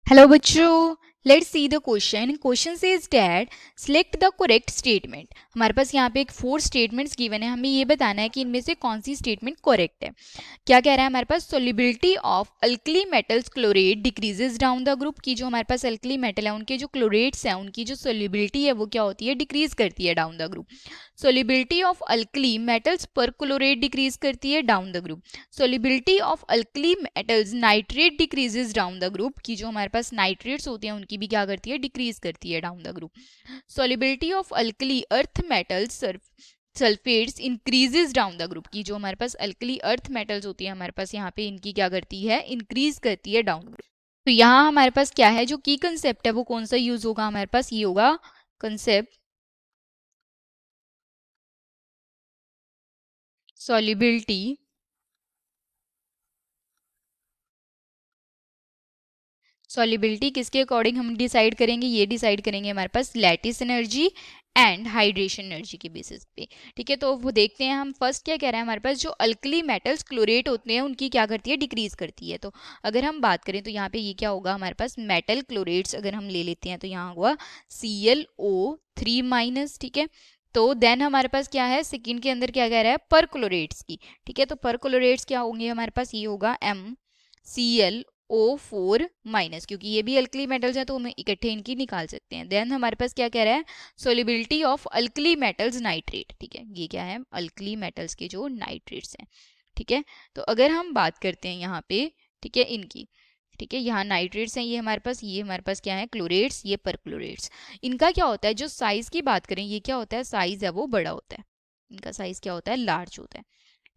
Hello बच्चों, let's see the question. Question says that select the correct statement. हमारे पास यहाँ पे एक 4 स्टेटमेंट्स गिवन है, हमें ये बताना है कि इनमें से कौन सी स्टेटमेंट करेक्ट है। क्या कह रहा है हमारे पास, solubility of alkali metals chlorate decreases down the group. की जो हमारे पास अल्कली मेटल है उनके जो क्लोरेट्स हैं उनकी जो सोल्युबिलिटी है वो क्या होती है, डिक्रीज करती है down the group. Solubility of alkali metals पर क्लोरेट डिक्रीज करती है down the group. Solubility of alkali metals nitrate decreases down the group. की जो हमारे पास नाइट्रेट्स होते हैं उनकी भी क्या करती है, डिक्रीज करती है down the group. Solubility of alkali earth metals sulphates increases down the group. की जो हमारे पास अल्कली अर्थ मेटल्स होती है हमारे पास यहाँ पे इनकी क्या करती है, इंक्रीज करती है डाउन ग्रुप। तो यहाँ हमारे पास क्या है, जो की कंसेप्ट है वो कौन सा यूज होगा हमारे पास, ये होगा कंसेप्ट सॉल्युबिलिटी सॉल्युबिलिटी किसके अकॉर्डिंग हम डिसाइड करेंगे, ये डिसाइड करेंगे हमारे पास lattice energy and hydration energy के बेसिस पे। ठीक है, तो वो देखते हैं हम फर्स्ट क्या कह रहा है हमारे पास, जो अल्कली मेटल्स क्लोरेट होते हैं उनकी क्या करती है, डिक्रीज करती है। तो अगर हम बात करें तो यहाँ पे ये क्या होगा हमारे पास, मेटल क्लोरेट्स अगर हम ले लेते हैं तो यहाँ हुआ ClO3-। ठीक है, तो देन हमारे पास क्या है, सेकेंड के अंदर क्या कह रहा है, परक्लोरेट्स की। ठीक है, तो परक्लोरेट्स क्या होंगे हमारे पास, ये होगा MClO4-, क्योंकि ये भी अल्कली मेटल्स हैं तो हम इकट्ठे इनकी निकाल सकते हैं। देन हमारे पास क्या कह रहा है, solubility of alkali metals nitrate. ठीक है, ये क्या है, अल्कली मेटल्स के जो नाइट्रेट्स हैं। ठीक है, तो अगर हम बात करते हैं यहाँ पे, ठीक है, इनकी, ठीक है, यहाँ नाइट्रेट्स हैं ये हमारे पास, ये हमारे पास क्या है, क्लोरेट्स, ये परक्लोरेट्स। इनका क्या होता है, जो साइज की बात करें, ये क्या होता है, साइज है वो बड़ा होता है, इनका साइज क्या होता है, लार्ज होता है।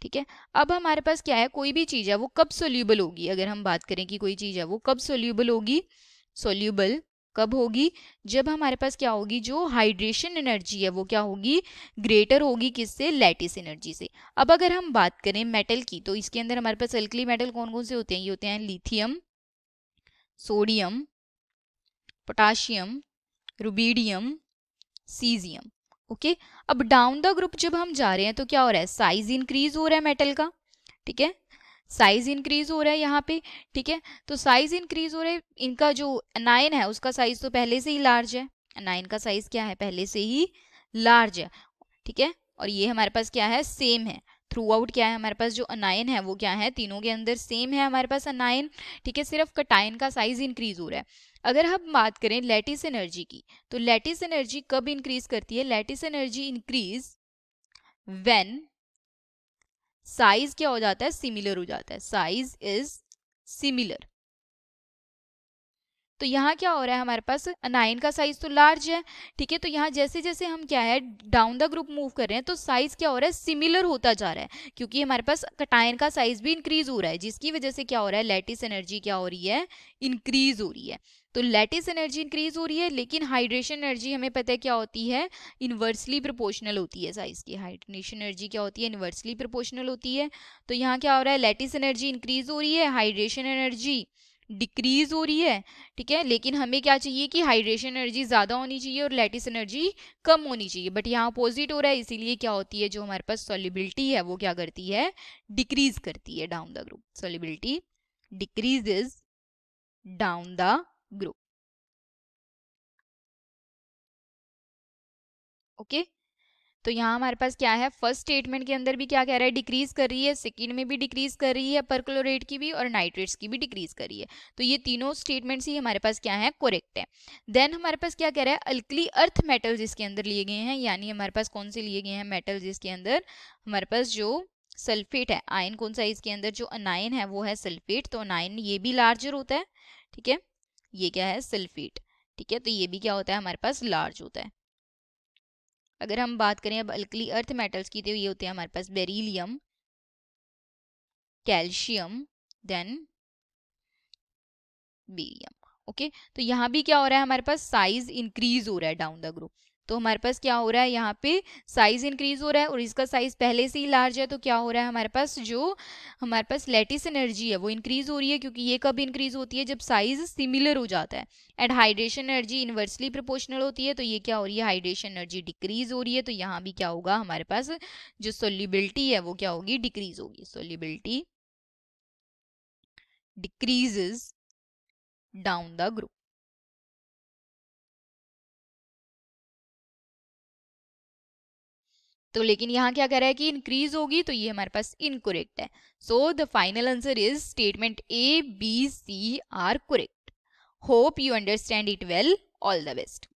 ठीक है, अब हमारे पास क्या है, कोई भी चीज़ है वो कब सोल्यूबल होगी, अगर हम बात करें कि कोई चीज़ है वो कब सोल्यूबल होगी, सोल्यूबल कब होगी, जब हमारे पास क्या होगी, जो हाइड्रेशन एनर्जी है वो क्या होगी, ग्रेटर होगी, किससे, लैटिस एनर्जी से। अब अगर हम बात करें मेटल की, तो इसके अंदर हमारे पास अल्कली मेटल कौन कौन से होते हैं, ये होते हैं lithium, sodium, potassium, rubidium, caesium. Okay, अब डाउन द ग्रुप जब हम जा रहे हैं तो क्या हो रहा है, साइज इंक्रीज हो रहा है मेटल का। ठीक है, साइज इंक्रीज हो रहा है यहाँ पे। ठीक है, तो साइज इंक्रीज हो रहा है, इनका जो अनायन है उसका साइज तो पहले से ही लार्ज है, अनायन का साइज क्या है, पहले से ही लार्ज है। ठीक है, और ये हमारे पास क्या है, सेम है थ्रू आउट, क्या है हमारे पास जो अनायन है वो क्या है, तीनों के अंदर सेम है हमारे पास अनायन। ठीक है, सिर्फ कटायन का साइज इंक्रीज हो रहा है। अगर हम बात करें लैटिस एनर्जी की, तो लैटिस एनर्जी कब इंक्रीज करती है, lattice energy increase when size क्या हो जाता है, सिमिलर हो जाता है, साइज इज सिमिलर। तो यहाँ क्या हो रहा है हमारे पास, अनायन का साइज तो लार्ज है। ठीक है, तो यहाँ जैसे जैसे हम क्या है डाउन द ग्रुप मूव कर रहे हैं तो साइज क्या हो रहा है, सिमिलर होता जा रहा है, क्योंकि हमारे पास कटायन का साइज भी इंक्रीज हो रहा है, जिसकी वजह से क्या हो रहा है, लैटिस एनर्जी क्या हो रही है, इंक्रीज हो रही है। तो लैटिस एनर्जी इंक्रीज हो रही है, लेकिन हाइड्रेशन एनर्जी हमें पता है क्या होती है, इन्वर्सली प्रोपोर्शनल होती है साइज की। हाइड्रेशन एनर्जी क्या होती है, इन्वर्सली प्रोपोर्शनल होती है। तो यहाँ क्या हो रहा है, लैटिस एनर्जी इंक्रीज हो रही है, हाइड्रेशन एनर्जी डिक्रीज हो रही है। ठीक है, लेकिन हमें क्या चाहिए कि हाइड्रेशन एनर्जी ज़्यादा होनी चाहिए और लैटिस एनर्जी कम होनी चाहिए, बट यहाँ अपोजिट हो रहा है, इसीलिए क्या होती है, जो हमारे पास सॉल्युबिलिटी है वो क्या करती है, डिक्रीज करती है down the group. Solubility decreases down the group. Okay, तो यहाँ हमारे पास क्या है, फर्स्ट स्टेटमेंट के अंदर भी क्या कह रहा है, डिक्रीज कर रही है, सेकेंड में भी डिक्रीज कर रही है, परक्लोरेट की भी और नाइट्रेट्स की भी डिक्रीज कर रही है। तो ये तीनों स्टेटमेंट्स ही हमारे पास क्या है, करेक्ट है। देन हमारे पास क्या कह रहा है, अल्कली अर्थ मेटल्स इसके अंदर लिए गए हैं, यानी हमारे पास कौन से लिए गए हैं मेटल्स, इसके अंदर हमारे पास जो सल्फेट है, आयन कौन सा है इसके अंदर, जो अनायन है वो है सल्फेट, तो अनायन ये भी लार्जर होता है। ठीक है, ये क्या है, सल्फेट। ठीक है, तो ये भी क्या होता है हमारे पास, लार्ज होता है। अगर हम बात करें अब अल्कली अर्थ मेटल्स की, तो ये होते हैं हमारे पास beryllium, calcium, then barium. Okay, तो यहाँ भी क्या हो रहा है हमारे पास, साइज इंक्रीज हो रहा है डाउन द ग्रुप। तो हमारे पास क्या हो रहा है, यहाँ पे साइज इंक्रीज हो रहा है और इसका साइज पहले से ही लार्ज है, तो क्या हो रहा है हमारे पास, जो हमारे पास लैटिस एनर्जी है वो इंक्रीज हो रही है, क्योंकि ये कब इंक्रीज होती है, जब साइज सिमिलर हो जाता है। And hydration energy inversely proportional होती है, तो ये क्या हो रही है, हाइड्रेशन एनर्जी डिक्रीज हो रही है। तो यहाँ भी क्या होगा हमारे पास, जो सोल्यूबिलिटी है वो क्या होगी, डिक्रीज होगी, solubility decreases down the group. तो लेकिन यहाँ क्या कह रहा है कि इंक्रीज होगी, तो ये हमारे पास इनकोरेक्ट है। So the final answer is statement A, B, C are correct. Hope you understand it well. All the best.